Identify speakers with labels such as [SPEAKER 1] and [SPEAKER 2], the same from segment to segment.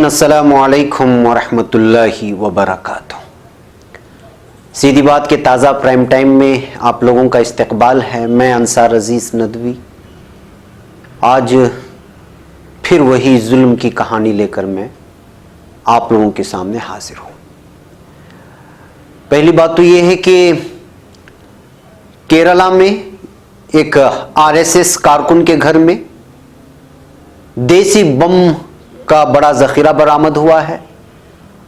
[SPEAKER 1] अस्सलामुअलैकुम वरहमतुल्लाहि वबरकातुहू। सीधी बात के ताज़ा प्राइम टाइम में आप लोगों का इस्तकबाल है। मैं अंसार अजीज़ नदवी आज फिर वही जुल्म की कहानी लेकर मैं आप लोगों के सामने हाजिर हूँ। पहली बात तो ये है कि केरला में एक आरएसएस कारकुन के घर में देसी बम का बड़ा ज़ख़ीरा बरामद हुआ है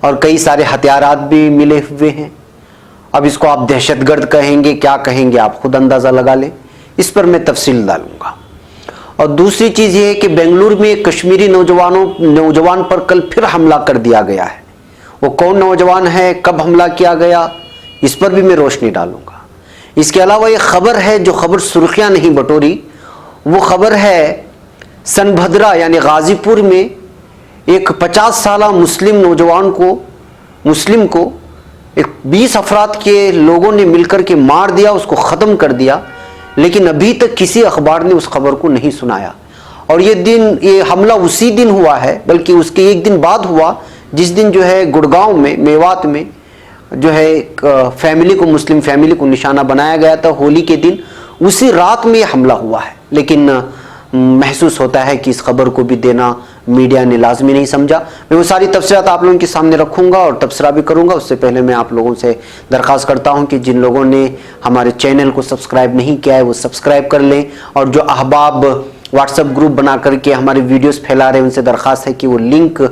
[SPEAKER 1] और कई सारे हथियारात भी मिले हुए हैं। अब इसको आप दहशतगर्द कहेंगे, क्या कहेंगे, आप खुद अंदाज़ा लगा लें। इस पर मैं तफसील डालूंगा। और दूसरी चीज़ ये है कि बेंगलुरु में एक कश्मीरी नौजवान पर कल फिर हमला कर दिया गया है। वो कौन नौजवान है, कब हमला किया गया, इस पर भी मैं रोशनी डालूंगा। इसके अलावा ये खबर है, जो खबर सुर्खियाँ नहीं बटोरी, वो खबर है सनभद्रा यानी गाज़ीपुर में एक 50 साला मुस्लिम को एक 20 अफराद के लोगों ने मिलकर के मार दिया, उसको ख़त्म कर दिया। लेकिन अभी तक किसी अखबार ने उस खबर को नहीं सुनाया। और ये हमला उसी दिन हुआ है, बल्कि उसके एक दिन बाद हुआ, जिस दिन जो है गुड़गांव में, मेवात में जो है एक मुस्लिम फैमिली को निशाना बनाया गया था होली के दिन। उसी रात में यह हमला हुआ है। लेकिन महसूस होता है कि इस खबर को भी देना मीडिया ने लाजमी नहीं समझा। मैं वो सारी तफसीलात आप लोगों के सामने रखूंगा और तबसरा भी करूंगा। उससे पहले मैं आप लोगों से दरख्वास्त करता हूं कि जिन लोगों ने हमारे चैनल को सब्सक्राइब नहीं किया है वो सब्सक्राइब कर लें, और जो अहबाब व्हाट्सएप ग्रुप बना करके हमारे वीडियोस फैला रहे हैं उनसे दरख्वास्त है कि वो लिंक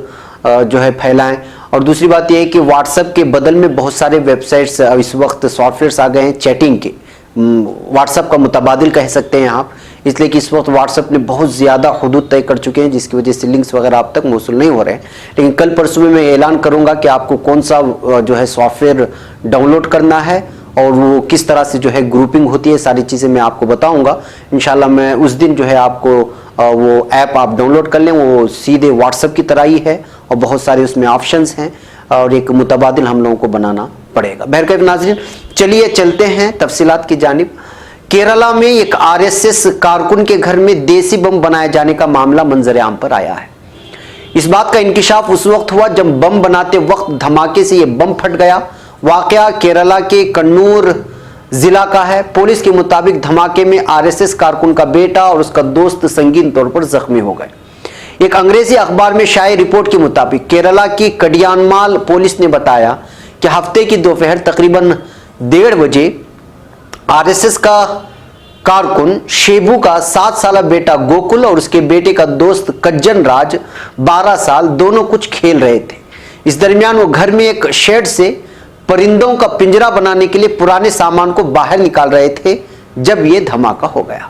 [SPEAKER 1] जो है फैलाएं। और दूसरी बात यह है कि व्हाट्सएप के बदल में बहुत सारे वेबसाइट्स इस वक्त सॉफ्टवेयर्स आ गए हैं चैटिंग के, व्हाट्सएप का मुतबादिल कह सकते हैं आप, इसलिए कि इस वक्त व्हाट्सएप ने बहुत ज़्यादा हुदूद तय कर चुके हैं, जिसकी वजह से लिंक्स वगैरह आप तक मौसूल नहीं हो रहे हैं। लेकिन कल परसों में मैं ऐलान करूंगा कि आपको कौन सा जो है सॉफ्टवेयर डाउनलोड करना है और वो किस तरह से जो है ग्रुपिंग होती है, सारी चीज़ें मैं आपको बताऊंगा। इंशाल्लाह मैं उस दिन जो है आपको वो ऐप आप डाउनलोड कर लें, वो सीधे व्हाट्सएप की तरह ही है और बहुत सारे उसमें ऑप्शंस हैं और एक मुतबादिल हम लोगों को बनाना पड़ेगा। बहरकैफ नाज़रीन, चलिए चलते हैं तफसीलात की जानिब। केरला में एक आरएसएस कारकुन के घर में देसी बम बनाए जाने का मामला मंजर आम पर आया है। इस बात का इंकिशाफ उस वक्त हुआ जब बम बनाते वक्त धमाके से यह बम फट गया। वाकया केरला के कन्नूर जिला का है। पुलिस के मुताबिक धमाके में आरएसएस कारकुन का बेटा और उसका दोस्त संगीन तौर पर जख्मी हो गए। एक अंग्रेजी अखबार में शाये रिपोर्ट के मुताबिक केरला की कडियानमाल पुलिस ने बताया कि हफ्ते की दोपहर तकरीबन 1:30 बजे आरएसएस का कारकुन शेबू का 7 साला बेटा गोकुल और उसके बेटे का दोस्त कज्जन राज 12 साल दोनों कुछ खेल रहे थे। इस दरमियान वो घर में एक शेड से परिंदों का पिंजरा बनाने के लिए पुराने सामान को बाहर निकाल रहे थे जब यह धमाका हो गया।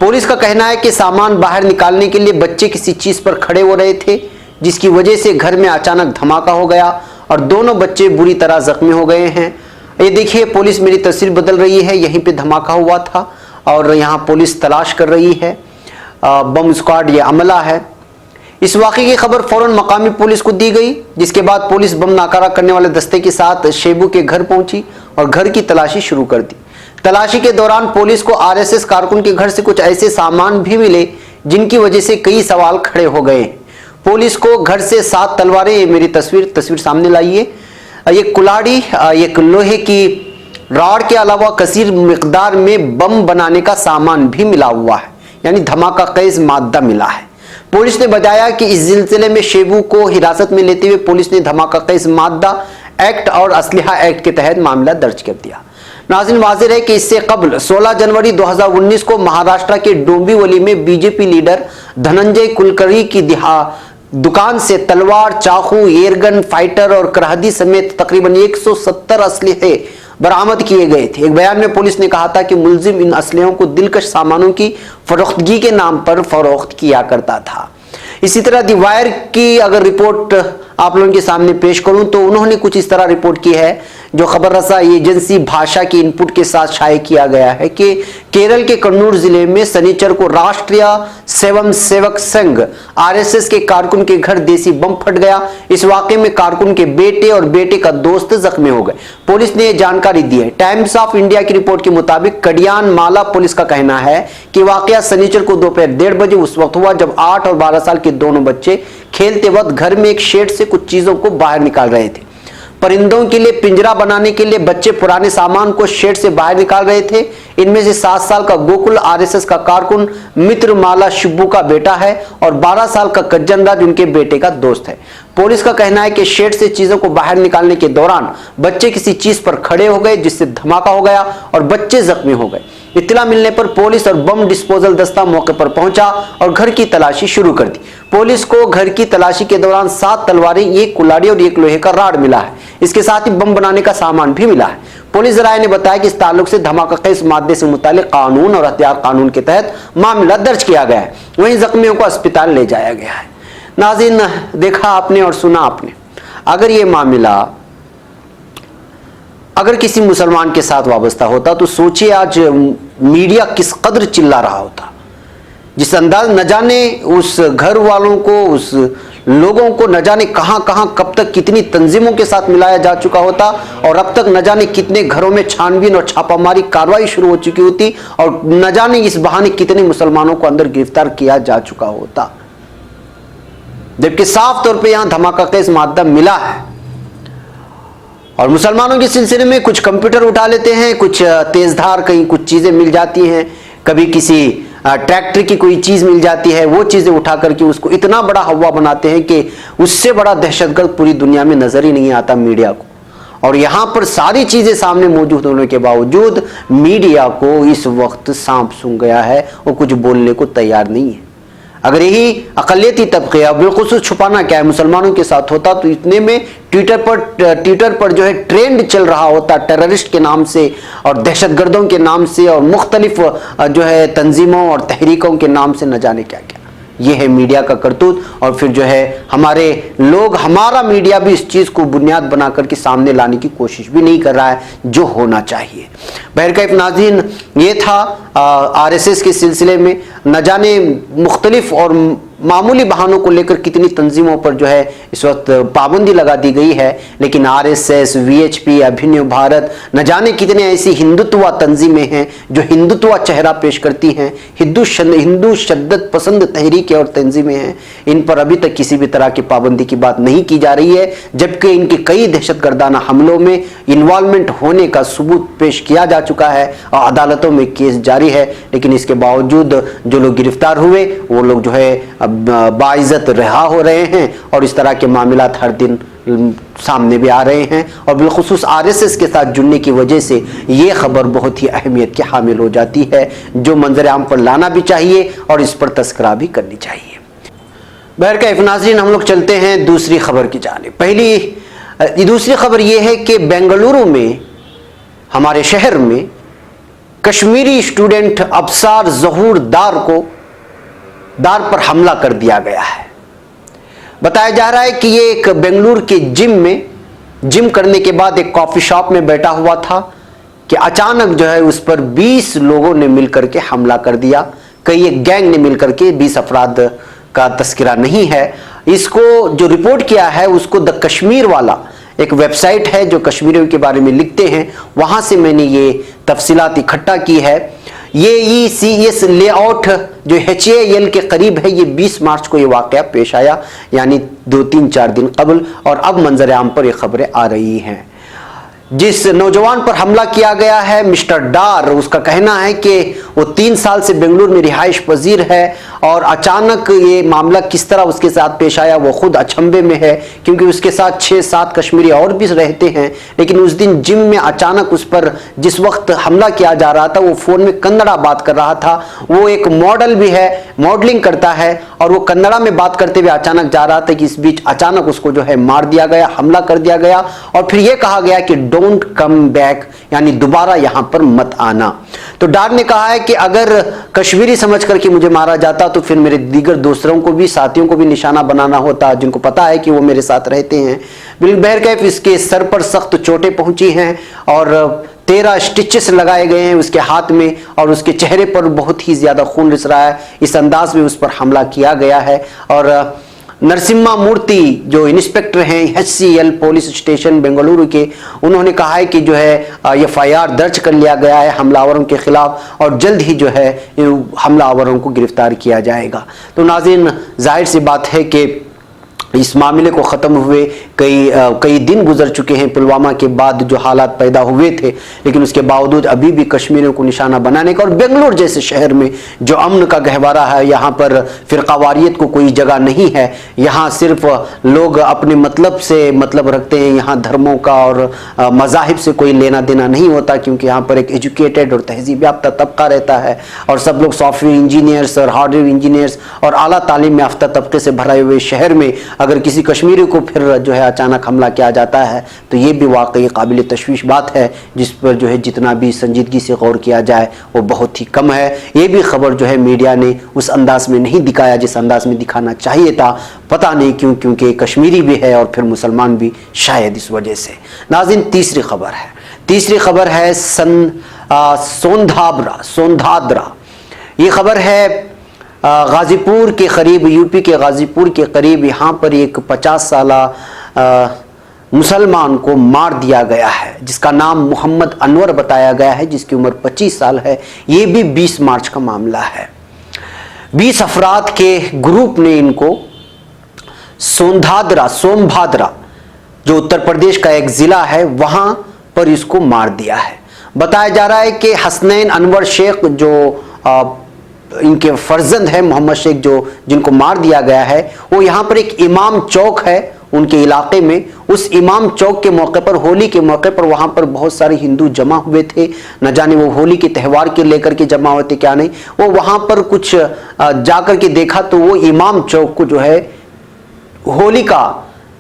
[SPEAKER 1] पुलिस का कहना है कि सामान बाहर निकालने के लिए बच्चे किसी चीज पर खड़े हो रहे थे, जिसकी वजह से घर में अचानक धमाका हो गया और दोनों बच्चे बुरी तरह जख्मी हो गए हैं। ये देखिए, पुलिस मेरी तस्वीर बदल रही है, यहीं पे धमाका हुआ था और यहाँ पुलिस तलाश कर रही है। बम स्क्वाड ये अमला है। इस वाक़े की खबर फौरन मकामी पुलिस को दी गई, जिसके बाद पुलिस बम नाकारा करने वाले दस्ते के साथ शेबू के घर पहुंची और घर की तलाशी शुरू कर दी। तलाशी के दौरान पुलिस को आरएसएस कारकुन के घर से कुछ ऐसे सामान भी मिले जिनकी वजह से कई सवाल खड़े हो गए। पुलिस को घर से 7 तलवारें, ये मेरी तस्वीर सामने लाइए, एक कुल्हाड़ी, एक लोहे की रॉड के अलावा कसीर मिकदार में बम बनाने का सामान भी मिला हुआ है, यानी धमाका खेज मादा मिला है। पुलिस ने बताया कि इस सिलसिले में शेबू को हिरासत में लेते हुए पुलिस ने धमाका खेज मादा एक्ट और असलहा एक्ट के तहत मामला दर्ज कर दिया। नाज़रीन, वाज़ेह है कि इससे कबल 16 जनवरी 2019 को महाराष्ट्र के डोंबिवली में बीजेपी लीडर धनंजय कुलकर्णी की दुकान से तलवार, चाकू, एयरगन, फाइटर और करहदी समेत तकरीबन 170 असलहे बरामद किए गए थे। एक बयान में पुलिस ने कहा था कि मुलजिम इन असलहों को दिलकश सामानों की फरोख्तगी के नाम पर फरोख्त किया करता था। इसी तरह दी वायर की अगर रिपोर्ट आप लोगों के सामने पेश करूं तो उन्होंने कुछ इस तरह रिपोर्ट की है जो खबर रसा एजेंसी भाषा की इनपुट के साथ शाये किया गया है कि केरल के कन्नूर जिले में शनिचर को राष्ट्रीय स्वयं सेवक संघ आरएसएस के कारकुन के घर देसी बम फट गया। इस वाकये में कारकुन के बेटे और बेटे का दोस्त जख्मी हो गए। पुलिस ने यह जानकारी दी है। टाइम्स ऑफ इंडिया की रिपोर्ट के मुताबिक कडियान माला पुलिस का कहना है कि वाकया शनिचर को दोपहर 1:30 बजे उस वक्त हुआ जब 8 और 12 साल के दोनों बच्चे खेलते वक्त घर में एक शेड से कुछ चीजों को बाहर निकाल रहे थे। परिंदों के लिए पिंजरा बनाने के लिए बच्चे पुराने सामान को शेड से बाहर निकाल रहे थे। इनमें से 7 साल का गोकुल आरएसएस का कारकुन मित्र माला शिब्बू का बेटा है और 12 साल का कज्जन राज उनके बेटे का दोस्त है। पुलिस का कहना है कि शेड से चीजों को बाहर निकालने के दौरान बच्चे किसी चीज पर खड़े हो गए जिससे धमाका हो गया और बच्चे जख्मी हो गए। इत्तला मिलने पर पुलिस और बम डिस्पोजल दस्ता मौके पर पहुंचा और घर की तलाशी शुरू कर दी। पुलिस को घर की तलाशी के दौरान 7 तलवारें, 1 कुल्हाड़ी और 1 लोहे का राड मिला है। इसके साथ ही बम बनाने का सामान भी मिला है। पुलिस जराये ने बताया कि इस ताल्लुक से धमाका खेज मादे से मुतालिक कानून और हथियार कानून के तहत मामला दर्ज किया गया है। वहीं जख्मियों को अस्पताल ले जाया गया है। नाज़रीन, देखा आपने और सुना आपने। अगर ये मामला अगर किसी मुसलमान के साथ वाबस्ता होता तो सोचिए आज मीडिया किस कदर चिल्ला रहा होता। जिस अंदाज न जाने उस घर वालों को, उस लोगों को न जाने कहां कहां कब तक कितनी तंजीमों के साथ मिलाया जा चुका होता और अब तक न जाने कितने घरों में छानबीन और छापामारी कार्रवाई शुरू हो चुकी होती और न जाने इस बहाने कितने मुसलमानों को अंदर गिरफ्तार किया जा चुका होता। जबकि साफ तौर पे यहां धमाका खेज मादा मिला है और मुसलमानों के सिलसिले में कुछ कंप्यूटर उठा लेते हैं, कुछ तेजधार, कहीं कुछ चीजें मिल जाती हैं, कभी किसी ट्रैक्टर की कोई चीज मिल जाती है, वो चीजें उठा करके उसको इतना बड़ा हवा बनाते हैं कि उससे बड़ा दहशतगर्द पूरी दुनिया में नजर ही नहीं आता मीडिया को। और यहां पर सारी चीजें सामने मौजूद होने के बावजूद मीडिया को इस वक्त सांप सूंघ गया है और कुछ बोलने को तैयार नहीं है। अगर यही अक़लियती तबक़े बिलखुसूस छुपाना क्या है मुसलमानों के साथ होता तो इतने में ट्विटर पर जो है ट्रेंड चल रहा होता टेररिस्ट के नाम से और दहशतगर्दों के नाम से और मुख्तलिफ जो है तंजीमों और तहरीकों के नाम से न जाने क्या क्या। ये है मीडिया का करतूत और फिर जो है हमारे लोग, हमारा मीडिया भी इस चीज़ को बुनियाद बना करके सामने लाने की कोशिश भी नहीं कर रहा है जो होना चाहिए। बहरकैफ नाज़रीन, ये था आरएसएस के सिलसिले में न जाने मुख्तलिफ और मामूली बहानों को लेकर कितनी तंजीमों पर जो है इस वक्त पाबंदी लगा दी गई है, लेकिन आरएसएस, वीएचपी, अभिनव भारत, न जाने कितने ऐसी हिंदुत्व तंजीमें हैं जो हिंदुत्व चेहरा पेश करती हैं, हिंदू शद्दत पसंद तहरीकें और तंजीमें हैं। इन पर अभी तक किसी भी तरह की पाबंदी की बात नहीं की जा रही है, जबकि इनके कई दहशतगर्दाना हमलों में इन्वॉल्वमेंट होने का सबूत पेश किया जा चुका है और अदालतों में केस जारी है। लेकिन इसके बावजूद जो लोग गिरफ्तार हुए वो लोग जो है बाइज्जत रिहा हो रहे हैं और इस तरह के मामलात हर दिन सामने भी आ रहे हैं और बिलखुसूस आरएसएस के साथ जुड़ने की वजह से ये खबर बहुत ही अहमियत की हामिल हो जाती है जो मंजर आम पर लाना भी चाहिए और इस पर तस्करा भी करनी चाहिए। बहरकैफ नाज़रीन, हम लोग चलते हैं दूसरी खबर की जानिब। दूसरी खबर यह है कि बेंगलुरु में, हमारे शहर में, कश्मीरी स्टूडेंट अबसार ज़हूर दार पर हमला कर दिया गया है। बताया जा रहा है कि ये एक बेंगलुरु के जिम करने के बाद एक कॉफी शॉप में बैठा हुआ था कि अचानक जो है उस पर 20 लोगों ने मिलकर के हमला कर दिया। कई एक गैंग ने मिलकर के 20 अफराद का तस्करा नहीं है। इसको जो रिपोर्ट किया है उसको द कश्मीर वाला एक वेबसाइट है जो कश्मीरियों के बारे में लिखते हैं, वहां से मैंने ये तफसीलात इकट्ठा की है। ये ECS लेआउट जो HAL के करीब है, ये 20 मार्च को ये वाकया पेश आया, यानी 2-3-4 दिन कबल, और अब मंजर आम पर ये खबरें आ रही हैं। जिस नौजवान पर हमला किया गया है मिस्टर डार, उसका कहना है कि वो 3 साल से बेंगलुरु में रिहाइश पजीर है और अचानक ये मामला किस तरह उसके साथ पेश आया वो खुद अचंभे में है, क्योंकि उसके साथ 6-7 कश्मीरी और भी रहते हैं। लेकिन उस दिन जिम में अचानक उस पर जिस वक्त हमला किया जा रहा था वो फ़ोन में कन्नड़ा बात कर रहा था। वो एक मॉडल भी है, मॉडलिंग करता है, और वो कन्नड़ा में बात करते हुए अचानक जा रहा था कि इस बीच अचानक उसको जो है मार दिया गया, हमला कर दिया गया और फिर ये कहा गया कि डोंट कम बैक, यानी दोबारा यहां पर मत आना। तो डार ने कहा है कि अगर कश्मीरी समझ करके मुझे मारा जाता तो फिर मेरे दीगर दूसरों को भी, साथियों को भी निशाना बनाना होता, जिनको पता है कि वो मेरे साथ रहते हैं। बिल बहरकैफ इसके सर पर सख्त चोटें पहुंची हैं और 13 स्टिचेस लगाए गए हैं उसके हाथ में, और उसके चेहरे पर बहुत ही ज्यादा खून रिस रहा है। इस अंदाज में उस पर हमला किया गया है। और नरसिम्हा मूर्ति जो इंस्पेक्टर हैं HCL पुलिस स्टेशन बेंगलुरु के, उन्होंने कहा है कि जो है FIR दर्ज कर लिया गया है हमलावरों के खिलाफ और जल्द ही जो है हमलावरों को गिरफ्तार किया जाएगा। तो नाज़रीन, जाहिर सी बात है कि इस मामले को ख़त्म हुए कई दिन गुजर चुके हैं पुलवामा के बाद जो हालात पैदा हुए थे, लेकिन उसके बावजूद अभी भी कश्मीरियों को निशाना बनाने का, और बेंगलुरु जैसे शहर में जो अमन का गहवारा है, यहाँ पर फ़िरकावारियत को कोई जगह नहीं है। यहाँ सिर्फ लोग अपने मतलब से मतलब रखते हैं, यहाँ धर्मों का और मज़ाहिब से कोई लेना देना नहीं होता, क्योंकि यहाँ पर एक एजुकेटेड और तहजीब याफ्ता तबका रहता है और सब लोग सॉफ्टवेयर इंजीनियर्स और हार्डवेयर इंजीनियर्स और आला तालीम याफ्ता तबके से भरे हुए शहर में अगर किसी कश्मीरी को फिर जो है अचानक हमला किया जाता है तो ये भी वाकई काबिल तशवीश बात है, जिस पर जो है जितना भी संजीदगी से गौर किया जाए वो बहुत ही कम है। ये भी खबर जो है मीडिया ने उस अंदाज में नहीं दिखाया जिस अंदाज में दिखाना चाहिए था। पता नहीं क्यों, क्योंकि कश्मीरी भी है और फिर मुसलमान भी, शायद इस वजह से। नाज़रीन, तीसरी खबर है सोनधाद्रा। ये खबर है गाजीपुर के करीब, यूपी के गाजीपुर के करीब, यहाँ पर एक 50 साला मुसलमान को मार दिया गया है, जिसका नाम मोहम्मद अनवर बताया गया है, जिसकी उम्र 25 साल है। ये भी 20 मार्च का मामला है। 20 अफराद के ग्रुप ने इनको सोमभाद्रा जो उत्तर प्रदेश का एक जिला है वहां पर इसको मार दिया है। बताया जा रहा है कि हसनैन अनवर शेख जो इनके फर्जंद है मोहम्मद शेख जिनको मार दिया गया है, वो यहाँ पर एक इमाम चौक है उनके इलाके में। उस इमाम चौक के मौके पर, होली के मौके पर, वहाँ पर बहुत सारे हिंदू जमा हुए थे। न जाने वो होली के त्यौहार के लेकर के जमा हुए थे क्या नहीं। वो वहाँ पर कुछ जाकर के देखा तो वो इमाम चौक को जो है होली का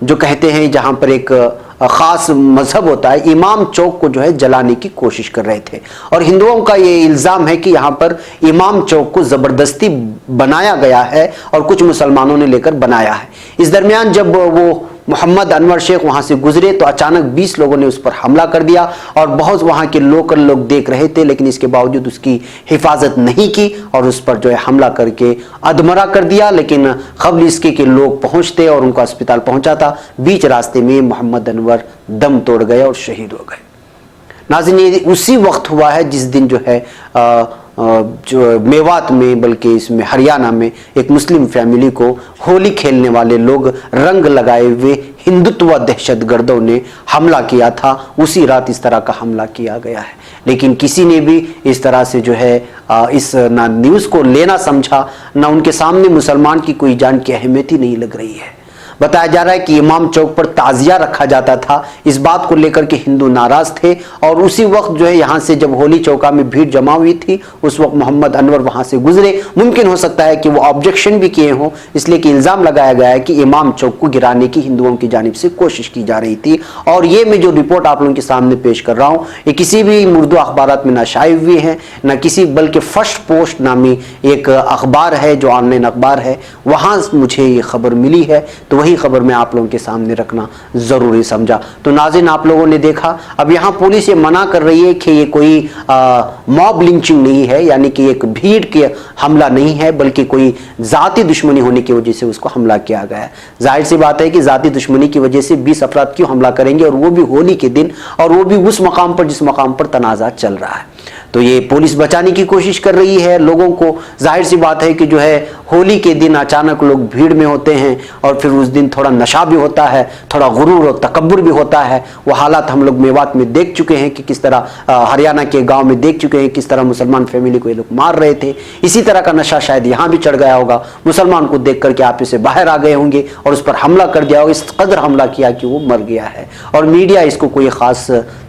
[SPEAKER 1] जो कहते हैं, जहाँ पर एक ख़ास मजहब होता है, इमाम चौक को जो है जलाने की कोशिश कर रहे थे। और हिंदुओं का ये इल्ज़ाम है कि यहाँ पर इमाम चौक को ज़बरदस्ती बनाया गया है और कुछ मुसलमानों ने लेकर बनाया है। इस दरमियान जब वो मोहम्मद अनवर शेख वहाँ से गुजरे तो अचानक 20 लोगों ने उस पर हमला कर दिया और बहुत वहाँ के लोकल लोग देख रहे थे, लेकिन इसके बावजूद उसकी हिफाजत नहीं की और उस पर जो है हमला करके अधमरा कर दिया। लेकिन क़ब्ल इसके कि लोग पहुँचते और उनको अस्पताल पहुँचा था, बीच रास्ते में मोहम्मद अनवर दम तोड़ गए और शहीद हो गए। नाज़रीन, ये उसी वक्त हुआ है जिस दिन जो है जो मेवात में, बल्कि इसमें हरियाणा में एक मुस्लिम फैमिली को होली खेलने वाले लोग रंग लगाए हुए हिंदुत्व दहशतगर्दों ने हमला किया था। उसी रात इस तरह का हमला किया गया है, लेकिन किसी ने भी इस तरह से जो है इस ना न्यूज़ को लेना समझा, ना उनके सामने मुसलमान की कोई जान की अहमियत ही नहीं लग रही है। बताया जा रहा है कि इमाम चौक पर ताजिया रखा जाता था, इस बात को लेकर के हिंदू नाराज थे। और उसी वक्त जो है यहाँ से जब होली चौका में भीड़ जमा हुई थी, उस वक्त मोहम्मद अनवर वहाँ से गुजरे। मुमकिन हो सकता है कि वो ऑब्जेक्शन भी किए हों, इसलिए कि इल्ज़ाम लगाया गया है कि इमाम चौक को गिराने की हिंदुओं की जानिब से कोशिश की जा रही थी। और ये मैं जो रिपोर्ट आप लोगों के सामने पेश कर रहा हूँ, ये किसी भी उर्दू अखबारात में ना शाये हुई है ना किसी, बल्कि फर्स्ट पोस्ट नामी एक अखबार है जो ऑनलाइन अखबार है, वहाँ मुझे ये खबर मिली है, तो वही खबर मैं आप लोगों के सामने रखना जरूरी समझा। तो नाज़रीन, आप लोगों ने देखा, अब यहाँ पुलिस ये मना कर रही है कि ये कोई मॉब लिंचिंग नहीं है, यानी कि एक भीड़ के हमला नहीं है, बल्कि कोई जाती दुश्मनी होने की वजह से उसको हमला किया गया है। जाहिर सी बात है कि जाती दुश्मनी की वजह से 20 अफराद क्यों हमला करेंगे, और वो भी होली के दिन, और वो भी उस मकाम पर जिस मकाम पर तनाज़ा चल रहा है। तो ये पुलिस बचाने की कोशिश कर रही है लोगों को। जाहिर सी बात है कि जो है होली के दिन अचानक लोग भीड़ में होते हैं और फिर उस दिन थोड़ा नशा भी होता है, थोड़ा गुरूर और तकब्बुर भी होता है। वो हालात हम लोग मेवात में देख चुके हैं कि किस तरह, हरियाणा के गांव में देख चुके हैं किस तरह मुसलमान फैमिली को ये लोग मार रहे थे। इसी तरह का नशा शायद यहाँ भी चढ़ गया होगा, मुसलमान को देख करके आप इसे बाहर आ गए होंगे और उस पर हमला कर दिया होगा। इस कदर हमला किया कि वो मर गया है, और मीडिया इसको कोई ख़ास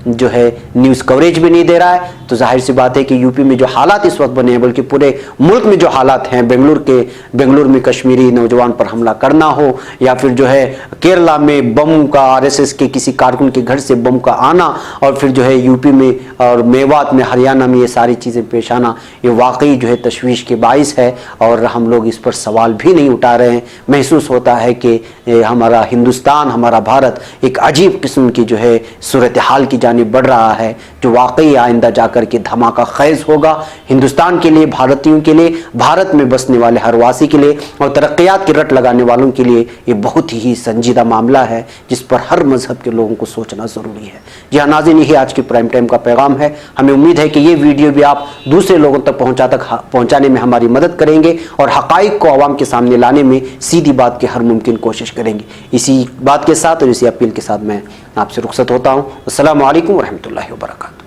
[SPEAKER 1] जो है न्यूज़ कवरेज भी नहीं दे रहा है। तो जाहिर सी बात है कि यूपी में जो हालात इस वक्त बने हैं, बल्कि पूरे मुल्क में जो हालात हैं, बेंगलुरु में कश्मीरी नौजवान पर हमला करना हो, या फिर जो है केरला में बम का, आरएसएस के किसी कारकुन के घर से बम का आना, और फिर जो है यूपी में और मेवात में, हरियाणा में ये सारी चीज़ें पेश आना, ये वाकई जो है तशवीश के बाइस है। और हम लोग इस पर सवाल भी नहीं उठा रहे हैं। महसूस होता है कि हमारा हिंदुस्तान, हमारा भारत एक अजीब किस्म की जो है सूरत हाल की जानिब बढ़ रहा है, जो वाकई आइंदा जाकर के धमाका खैज होगा हिंदुस्तान के लिए, भारतीयों के लिए, भारत में बसने वाले हर वासी के लिए और तरक्यात की रट लगाने वालों के लिए। ये बहुत ही संजीदा मामला है जिस पर हर मजहब के लोगों को सोचना ज़रूरी है। जी हाँ नाज़रीन, यही आज की प्राइम टाइम का पैगाम है। हमें उम्मीद है कि ये वीडियो भी आप दूसरे लोगों तक पहुँचाने में हमारी मदद करेंगे और हक़ाइक़ को आवाम के सामने लाने में सीधी बात की हर मुमकिन कोशिश करेंगे। इसी बात के साथ और इसी अपील के साथ मैं आपसे रुखसत होता हूँ। अस्सलामु अलैकुम व रहमतुल्लाहि व बरकातहू।